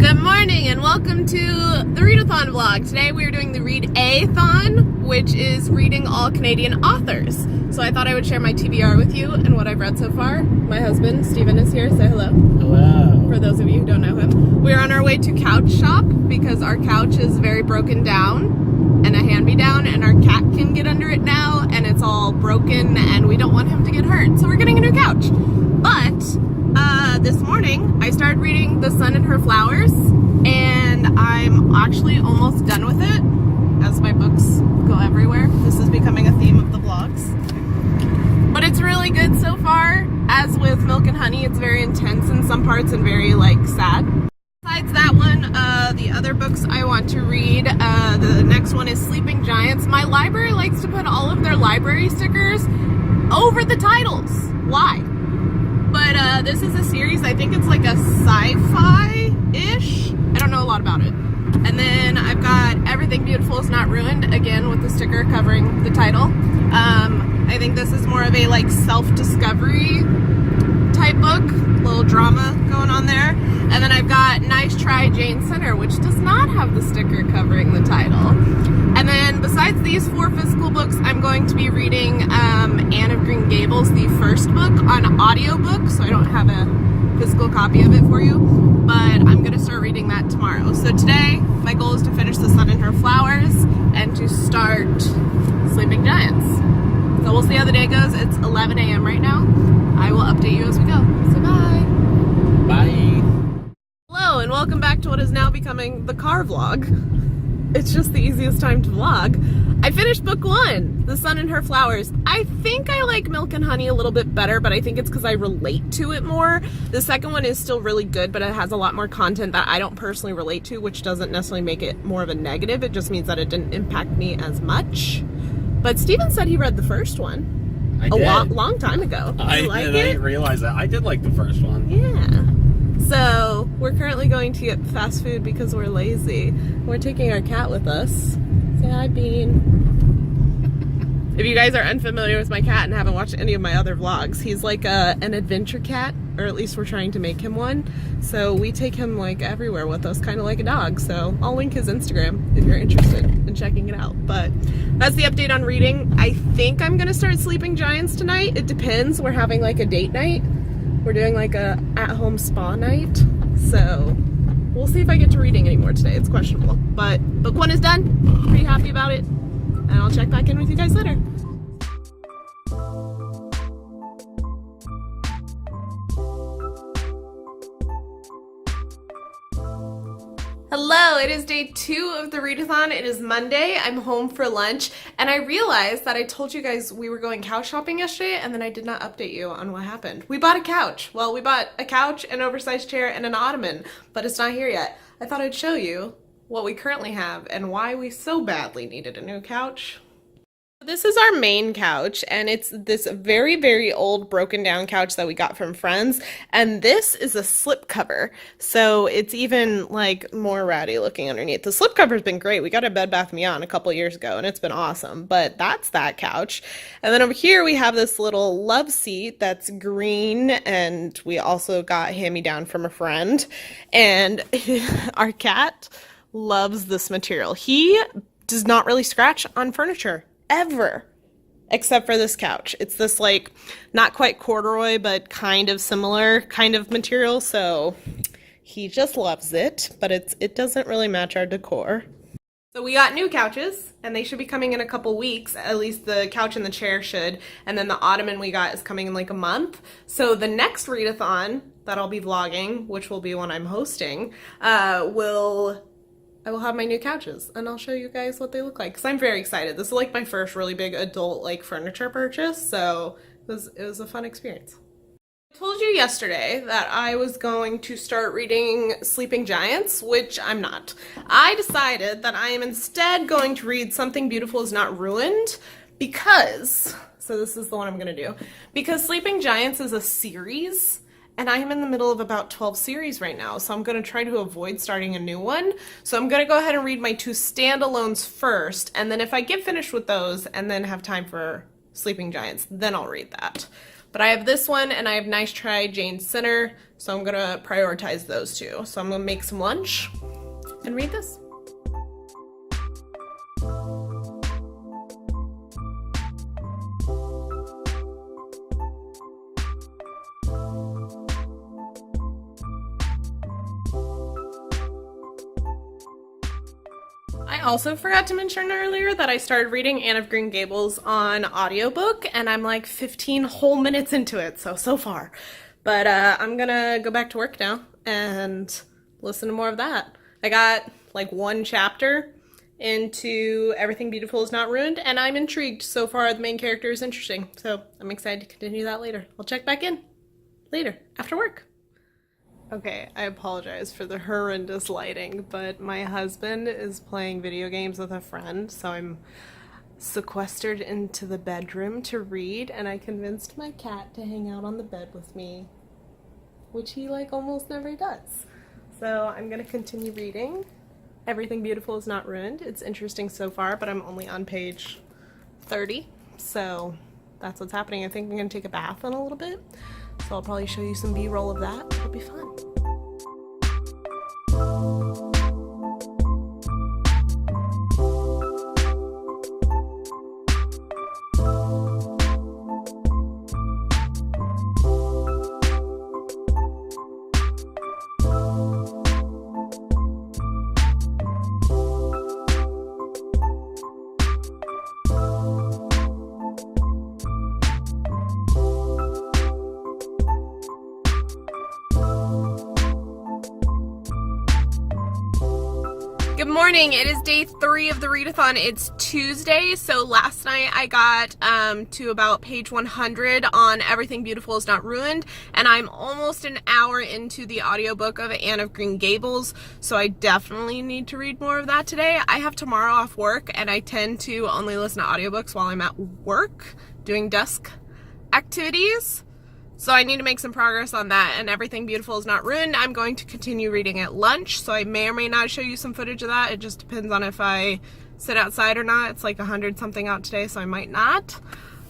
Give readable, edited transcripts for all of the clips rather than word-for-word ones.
Good morning and welcome to the Read-E-h-thon vlog. Today we are doing the Read-E-h-thon, which is reading all Canadian authors. So I thought I would share my TBR with you and what I've read so far. My husband, Steven, is here. Say hello. Hello. For those of you who don't know him. We're on our way to Couch Shop because our couch is very broken down and a hand-me-down, and our cat can get under it now and it's all broken and we don't want him to get hurt. So we're getting a new couch. But this morning I started reading The Sun and Her Flowers, and I'm actually almost done with it, as my books go everywhere. This is becoming a theme of the vlogs. But it's really good so far. As with Milk and Honey, it's very intense in some parts and very sad. Besides that one, the other books I want to read, the next one is Sleeping Giants. My library likes to put all of their library stickers over the titles. Why? But this is a series, I think it's like a sci-fi-ish. I don't know a lot about it. And then I've got Everything Beautiful Is Not Ruined, again with the sticker covering the title. I think this is more of a self-discovery type book, little drama going on there. And then I've got Nice Try Jane Center, which does not have the sticker covering the title. And then besides these 4 physical books, I'm going to be reading Anne of Green Gables, the first book, on audiobook, so I don't have a physical copy of it for you, but I'm going to start reading that tomorrow. So today, my goal is to finish The Sun and Her Flowers and to start Sleeping Giants. So we'll see how the day goes. It's 11 a.m. right now. I will update you as we go. So bye! Bye! Hello, and welcome back to what is now becoming the car vlog. It's just the easiest time to vlog. I finished book 1, The Sun and Her Flowers. I think I like Milk and Honey a little bit better, but I think it's because I relate to it more. The second one is still really good, but it has a lot more content that I don't personally relate to, which doesn't necessarily make it more of a negative. It just means that it didn't impact me as much. But Steven said he read the first one I did. long time ago. I didn't realize that. I did like the first one. Yeah. So we're currently going to get fast food because we're lazy. We're taking our cat with us. Say hi, Bean. If you guys are unfamiliar with my cat and haven't watched any of my other vlogs, he's like an adventure cat, or at least we're trying to make him one. So we take him everywhere with us, kind of like a dog. So I'll link his Instagram if you're interested in checking it out. But that's the update on reading. I think I'm gonna start Sleeping Giants tonight. It depends. We're having a date night. We're doing a at-home spa night. So we'll see if I get to reading anymore today. It's questionable. But book 1 is done. Pretty happy about it. And I'll check back in with you guys later. Hello, it is day 2 of the Read-E-h-thon. It is Monday. I'm home for lunch, and I realized that I told you guys we were going couch shopping yesterday, and then I did not update you on what happened. We bought a couch. Well, we bought a couch, an oversized chair, and an ottoman, but it's not here yet. I thought I'd show you what we currently have and why we so badly needed a new couch. This is our main couch, and it's this very, very old broken down couch that we got from friends, and this is a slip cover, so it's even more ratty looking underneath. The slip cover's been great. We got a Bed Bath & Beyond a couple years ago, and it's been awesome, but that's that couch. And then over here we have this little love seat that's green, and we also got hand-me-down from a friend, and our cat loves this material. He does not really scratch on furniture ever, except for this couch. It's this not quite corduroy, but kind of similar kind of material, so he just loves it, but it doesn't really match our decor. So we got new couches, and they should be coming in a couple weeks. At least the couch and the chair should, and then the ottoman we got is coming in a month. So the next Read-E-h-thon that I'll be vlogging, which will be when I'm hosting, I will have my new couches, and I'll show you guys what they look like, because I'm very excited. This is my first really big adult furniture purchase, so it was a fun experience. I told you yesterday that I was going to start reading Sleeping Giants, which I'm not. I decided that I am instead going to read Something Beautiful Is Not Ruined because, so this is the one I'm going to do, because Sleeping Giants is a series, and I am in the middle of about 12 series right now, so I'm going to try to avoid starting a new one. So I'm going to go ahead and read my 2 standalones first, and then if I get finished with those and then have time for Sleeping Giants, then I'll read that. But I have this one and I have Nice Try Jane Sinner, so I'm gonna prioritize those two. So I'm gonna make some lunch and read this. I also forgot to mention earlier that I started reading Anne of Green Gables on audiobook, and I'm like 15 whole minutes into it, so far. But I'm gonna go back to work now and listen to more of that. I got like one chapter into Everything Beautiful Is Not Ruined, and I'm intrigued. So far, the main character is interesting, so I'm excited to continue that later. I'll check back in later, after work. Okay, I apologize for the horrendous lighting, but my husband is playing video games with a friend, so I'm sequestered into the bedroom to read, and I convinced my cat to hang out on the bed with me, which he like almost never does. So I'm gonna continue reading. Everything Beautiful Is Not Ruined. It's interesting so far, but I'm only on page 30, so that's what's happening. I think I'm gonna take a bath in a little bit. So I'll probably show you some B-roll of that. It'll be fun. Good morning. It is day 3 of the readathon. It's Tuesday, so last night I got to about page 100 on Everything Beautiful Is Not Ruined, and I'm almost an hour into the audiobook of Anne of Green Gables, so I definitely need to read more of that today. I have tomorrow off work, and I tend to only listen to audiobooks while I'm at work doing desk activities. So I need to make some progress on that, and Everything Beautiful Is Not Ruined I'm going to continue reading at lunch, so I may or may not show you some footage of that. It just depends on if I sit outside or not. It's like 100 something out today, so I might not.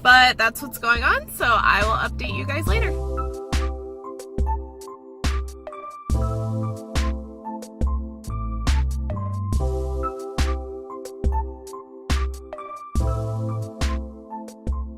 But that's what's going on, so I will update you guys later.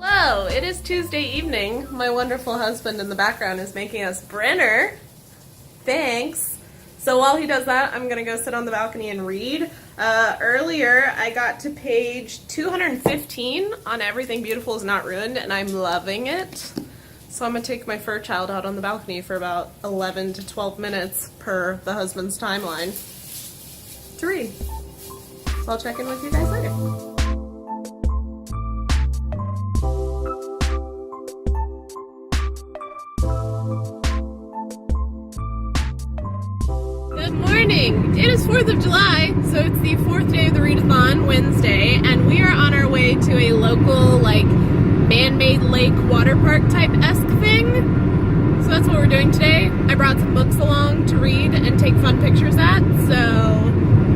Hello, it is Tuesday evening. My wonderful husband in the background is making us Brenner. Thanks. So while he does that, I'm gonna go sit on the balcony and read. Earlier, I got to page 215 on Everything Beautiful Is Not Ruined, and I'm loving it. So I'm gonna take my fur child out on the balcony for about 11 to 12 minutes per the husband's timeline to read. So I'll check in with you guys later. Good morning! It is 4th of July, so it's the 4th day of the readathon, Wednesday, and we are on our way to a local, like, man-made lake water park type-esque thing. So that's what we're doing today. I brought some books along to read and take fun pictures at, so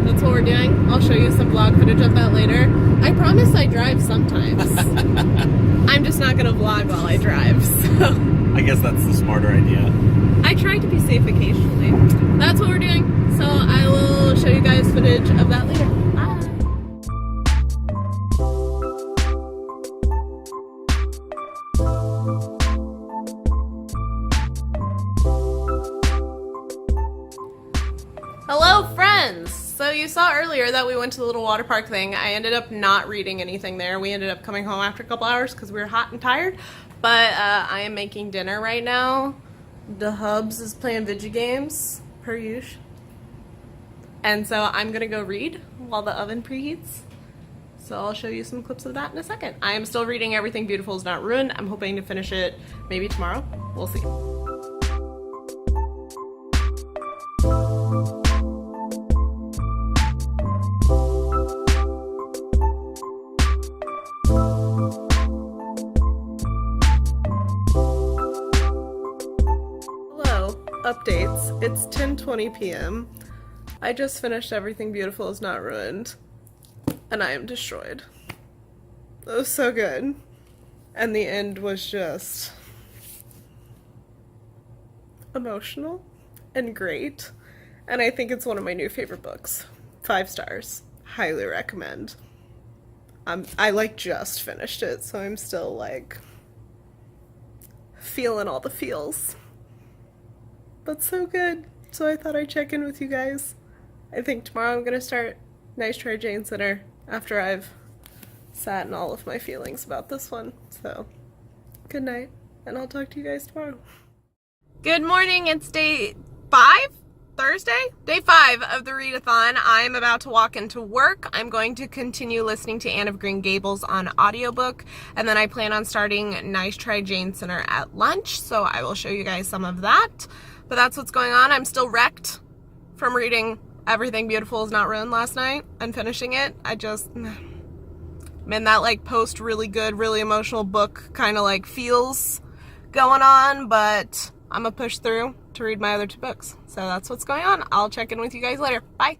that's what we're doing. I'll show you some vlog footage of that later. I promise I drive sometimes. I'm just not gonna vlog while I drive, so. I guess that's the smarter idea. I try to be safe occasionally. That's what we're doing, so I will show you guys footage of that later. Bye! Hello, friends! So you saw earlier that we went to the little water park thing. I ended up not reading anything there. We ended up coming home after a couple hours because we were hot and tired. But I am making dinner right now. The Hubs is playing video games, per usual. And so I'm gonna go read while the oven preheats. So I'll show you some clips of that in a second. I am still reading Everything Beautiful Is Not Ruined. I'm hoping to finish it maybe tomorrow. We'll see. Updates. It's 10:20 p.m. I just finished Everything Beautiful Is Not Ruined, and I am destroyed. It was so good. And the end was just emotional and great. And I think it's one of my new favorite books. 5 stars. Highly recommend. I like just finished it, so I'm still like feeling all the feels. But so good. So I thought I'd check in with you guys. I think tomorrow I'm gonna start Nice Try Jane Center after I've sat in all of my feelings about this one. So good night, and I'll talk to you guys tomorrow. Good morning, it's day 5? Thursday? Day 5 of the Read-A-thon. I'm about to walk into work. I'm going to continue listening to Anne of Green Gables on audiobook, and then I plan on starting Nice Try Jane Center at lunch, so I will show you guys some of that. But that's what's going on. I'm still wrecked from reading Everything Beautiful Is Not Ruined last night and finishing it. I'm in that like post really good, really emotional book kind of like feels going on, but I'm gonna push through to read my other 2 books. So that's what's going on. I'll check in with you guys later. Bye.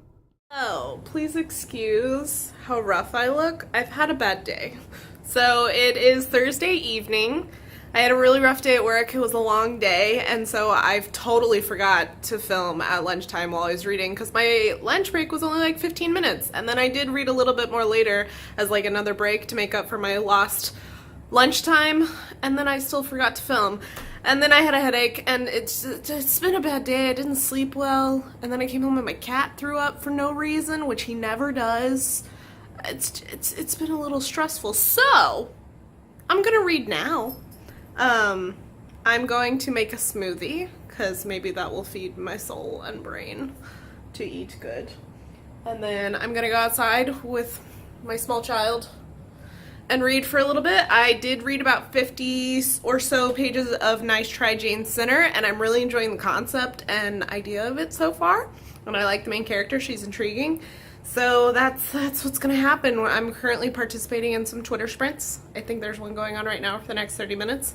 Oh, please excuse how rough I look. I've had a bad day. So it is Thursday evening. I had a really rough day at work. It was a long day, and so I've totally forgot to film at lunchtime while I was reading because my lunch break was only like 15 minutes. And then I did read a little bit more later as like another break to make up for my lost lunchtime, and then I still forgot to film. And then I had a headache, and it's been a bad day. I didn't sleep well, and then I came home and my cat threw up for no reason, which he never does. It's been a little stressful. So I'm gonna read now. I'm going to make a smoothie because maybe that will feed my soul and brain to eat good. And then I'm gonna go outside with my small child and read for a little bit. I did read about 50 or so pages of Nice Try Jane Center, and I'm really enjoying the concept and idea of it so far. And I like the main character, she's intriguing. So that's what's gonna happen. I'm currently participating in some Twitter sprints. I think there's one going on right now for the next 30 minutes.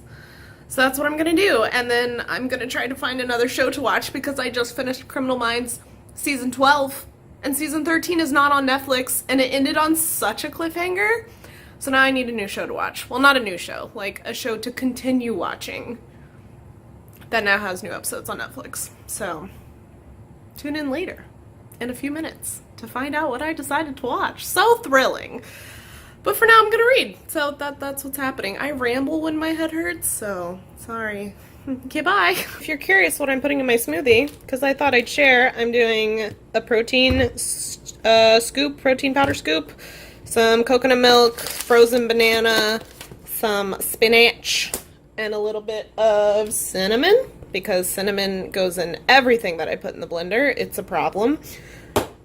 So that's what I'm gonna do. And then I'm gonna try to find another show to watch because I just finished Criminal Minds season 12, and season 13 is not on Netflix, and it ended on such a cliffhanger. So now I need a new show to watch. Well, not a new show, like a show to continue watching that now has new episodes on Netflix. So tune in later in a few minutes to find out what I decided to watch. So thrilling. But for now, I'm gonna read. So that's what's happening. I ramble when my head hurts, so sorry. Okay, bye. If you're curious what I'm putting in my smoothie, because I thought I'd share, I'm doing a protein scoop, protein powder scoop, some coconut milk, frozen banana, some spinach, and a little bit of cinnamon, because cinnamon goes in everything that I put in the blender. It's a problem.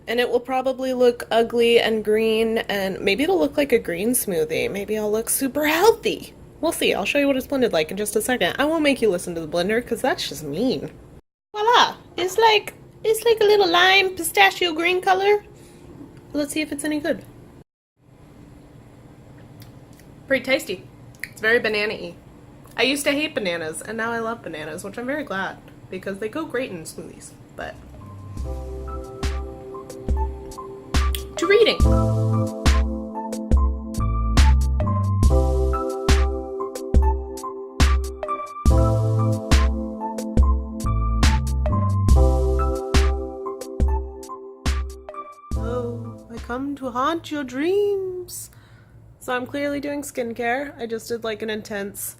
And it will probably look ugly and green, and maybe it'll look like a green smoothie. Maybe I'll look super healthy. We'll see. I'll show you what it's blended like in just a second. I won't make you listen to the blender, because that's just mean. Voila! It's like a little lime pistachio green color. Let's see if it's any good. Pretty tasty. It's very banana-y. I used to hate bananas, and now I love bananas, which I'm very glad, because they go great in smoothies. But to reading. Oh, I come to haunt your dreams. So I'm clearly doing skincare. I just did like an intense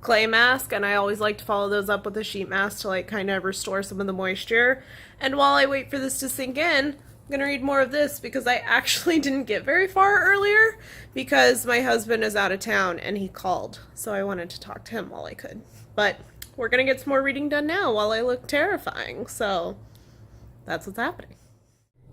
clay mask, and I always like to follow those up with a sheet mask to like kind of restore some of the moisture. And while I wait for this to sink in, I'm gonna read more of this because I actually didn't get very far earlier because my husband is out of town and he called. So I wanted to talk to him while I could. But we're gonna get some more reading done now while I look terrifying. So that's what's happening.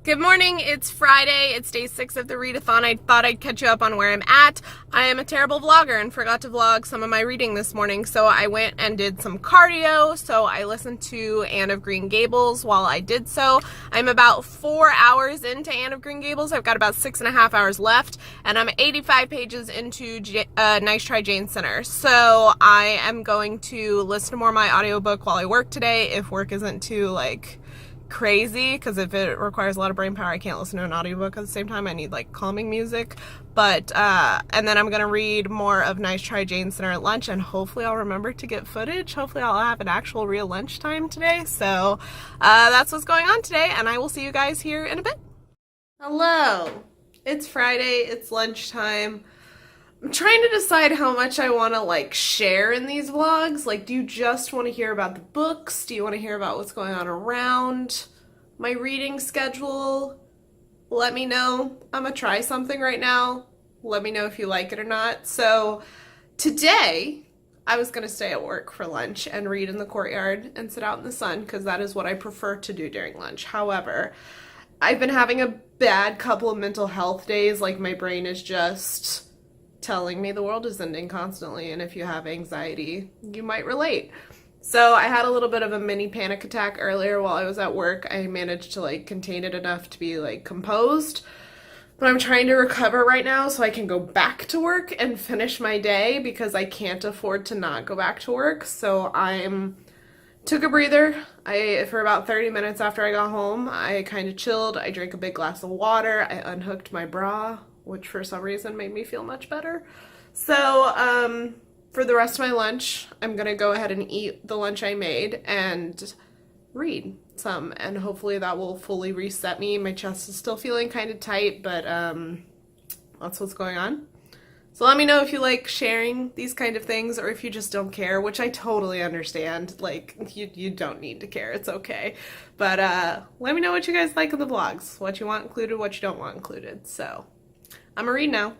Good morning, it's Friday, it's day 6 of the Read-A-thon. I thought I'd catch you up on where I'm at. I am a terrible vlogger and forgot to vlog some of my reading this morning, so I went and did some cardio. So I listened to Anne of Green Gables while I did so. I'm about 4 hours into Anne of Green Gables. I've got about 6.5 hours left, and I'm 85 pages into Nice Try Jane Center. So I am going to listen to more of my audiobook while I work today, if work isn't too, like, crazy, because if it requires a lot of brain power, I can't listen to an audiobook at the same time. I need like calming music. But and then I'm gonna read more of Nice Try Jane Center at lunch, and hopefully I'll remember to get footage. Hopefully I'll have an actual real lunchtime today. So that's what's going on today, and I will see you guys here in a bit. Hello, it's Friday, it's lunchtime. I'm trying to decide how much I want to like share in these vlogs. Like, do you just want to hear about the books? Do you want to hear about what's going on around my reading schedule? Let me know. I'm gonna try something right now. Let me know if you like it or not. So today I was gonna stay at work for lunch and read in the courtyard and sit out in the sun, because that is what I prefer to do during lunch. However, I've been having a bad couple of mental health days. Like, my brain is just telling me the world is ending constantly, and if you have anxiety, you might relate. So I had a little bit of a mini panic attack earlier while I was at work. I managed to like contain it enough to be like composed, but I'm trying to recover right now so I can go back to work and finish my day, because I can't afford to not go back to work. So took a breather. For about 30 minutes after I got home, I kind of chilled. I drank a big glass of water. I unhooked my bra, which for some reason made me feel much better. So for the rest of my lunch, I'm gonna go ahead and eat the lunch I made and read some, and hopefully that will fully reset me. My chest is still feeling kind of tight, but that's what's going on. So let me know if you like sharing these kind of things, or if you just don't care, which I totally understand. Like, you don't need to care, it's okay. But let me know what you guys like in the vlogs, what you want included, what you don't want included. So I'm gonna read now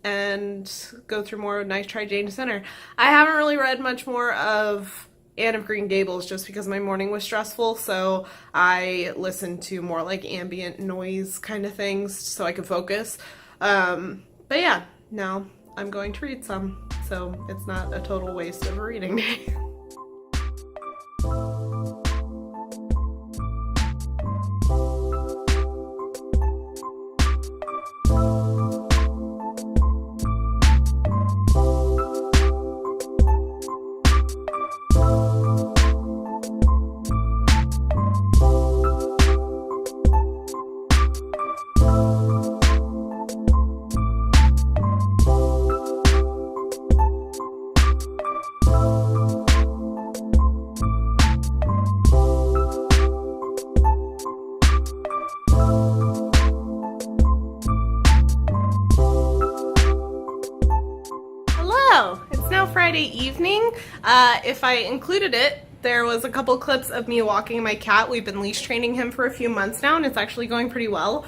and go through more of Nice Try Jane Center. I haven't really read much more of Anne of Green Gables just because my morning was stressful, so I listened to more like ambient noise kind of things so I could focus. But yeah, now I'm going to read some, so it's not a total waste of a reading day. It's now Friday evening. If I included it, there was a couple clips of me walking my cat. We've been leash training him for a few months now, and it's actually going pretty well.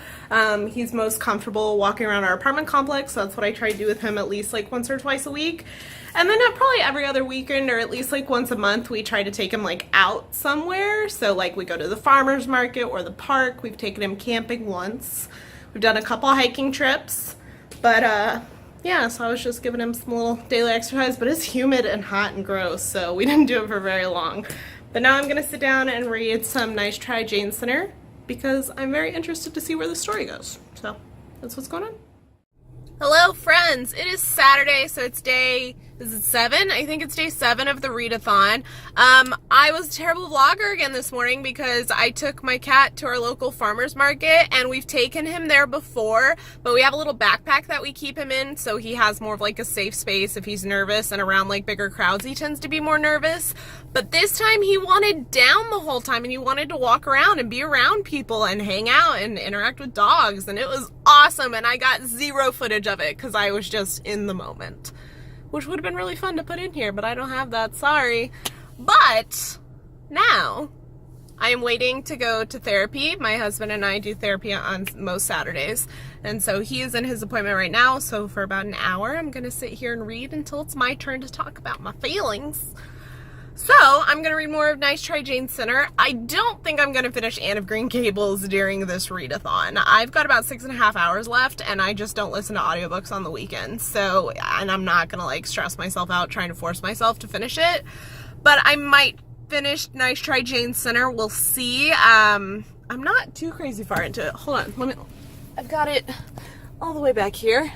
He's most comfortable walking around our apartment complex, so that's what I try to do with him at least like once or twice a week. And then probably every other weekend, or at least like once a month, we try to take him like out somewhere. So like we go to the farmer's market or the park. We've taken him camping once. We've done a couple hiking trips, but yeah, so I was just giving him some little daily exercise, but it's humid and hot and gross, so we didn't do it for very long. But now I'm gonna sit down and read some Nice Try Jane Center, because I'm very interested to see where the story goes. So that's what's going on. Hello friends, it is Saturday, so it's is it 7? I think it's day 7 of the Read-A-thon. I was a terrible vlogger again this morning because I took my cat to our local farmer's market, and we've taken him there before, but we have a little backpack that we keep him in, so he has more of like a safe space if he's nervous, and around like bigger crowds he tends to be more nervous. But this time he wanted down the whole time, and he wanted to walk around and be around people and hang out and interact with dogs, and it was awesome, and I got zero footage of it because I was just in the moment, which would have been really fun to put in here, but I don't have that, sorry. But now I am waiting to go to therapy. My husband and I do therapy on most Saturdays, and so he is in his appointment right now, so for about an hour I'm gonna sit here and read until it's my turn to talk about my feelings. So I'm gonna read more of Nice Try Jane Center. I don't think I'm gonna finish Anne of Green Gables during this read-a-thon. I've got about 6.5 hours left, and I just don't listen to audiobooks on the weekends. So, and I'm not gonna like stress myself out trying to force myself to finish it. But I might finish Nice Try Jane Center, we'll see. I'm not too crazy far into it. Hold on, I've got it all the way back here.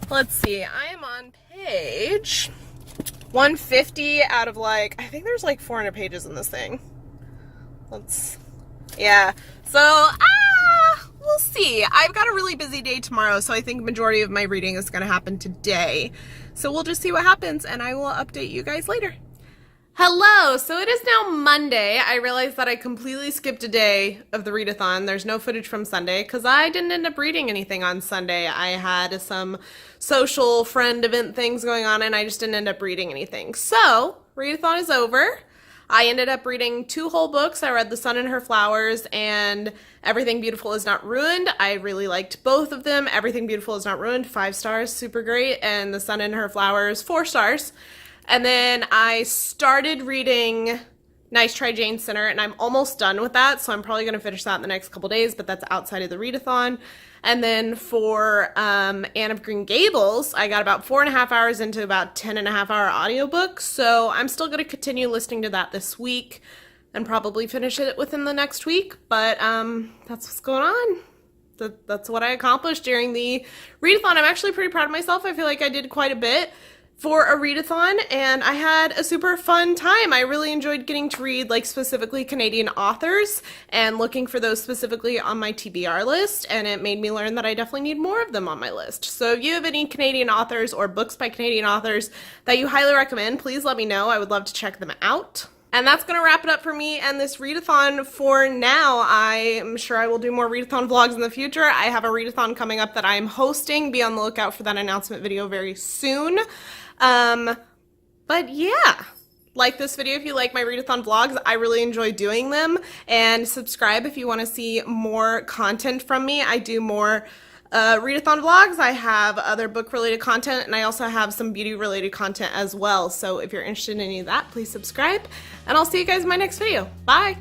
Let's see, I am on page 150 out of like, I think there's like 400 pages in this thing. Let's Yeah. So, we'll see. I've got a really busy day tomorrow, so I think majority of my reading is going to happen today. So we'll just see what happens, and I will update you guys later. Hello! So it is now Monday. I realized that I completely skipped a day of the read-a-thon. There's no footage from Sunday because I didn't end up reading anything on Sunday. I had some social friend event things going on and I just didn't end up reading anything. So, read-a-thon is over. I ended up reading 2 whole books. I read The Sun and Her Flowers and Everything Beautiful Is Not Ruined. I really liked both of them. Everything Beautiful Is Not Ruined, 5 stars, super great. And The Sun and Her Flowers, 4 stars. And then I started reading Nice Try Jane Center, and I'm almost done with that, so I'm probably going to finish that in the next couple days, but that's outside of the read-a-thon. And then for Anne of Green Gables, I got about 4.5 hours into about 10.5-hour audiobook, so I'm still going to continue listening to that this week and probably finish it within the next week, but that's what's going on. That's what I accomplished during the read-a-thon. I'm actually pretty proud of myself. I feel like I did quite a bit for a read-a-thon, and I had a super fun time. I really enjoyed getting to read like specifically Canadian authors and looking for those specifically on my TBR list, and it made me learn that I definitely need more of them on my list. So if you have any Canadian authors or books by Canadian authors that you highly recommend, please let me know. I would love to check them out. And that's going to wrap it up for me and this read-a-thon for now. I am sure I will do more read-a-thon vlogs in the future. I have a read-a-thon coming up that I am hosting. Be on the lookout for that announcement video very soon. But yeah, like this video if you like my read-a-thon vlogs. I really enjoy doing them, and subscribe if you want to see more content from me. I do more read-a-thon vlogs. I have other book-related content, and I also have some beauty-related content as well. So if you're interested in any of that, please subscribe, and I'll see you guys in my next video. Bye!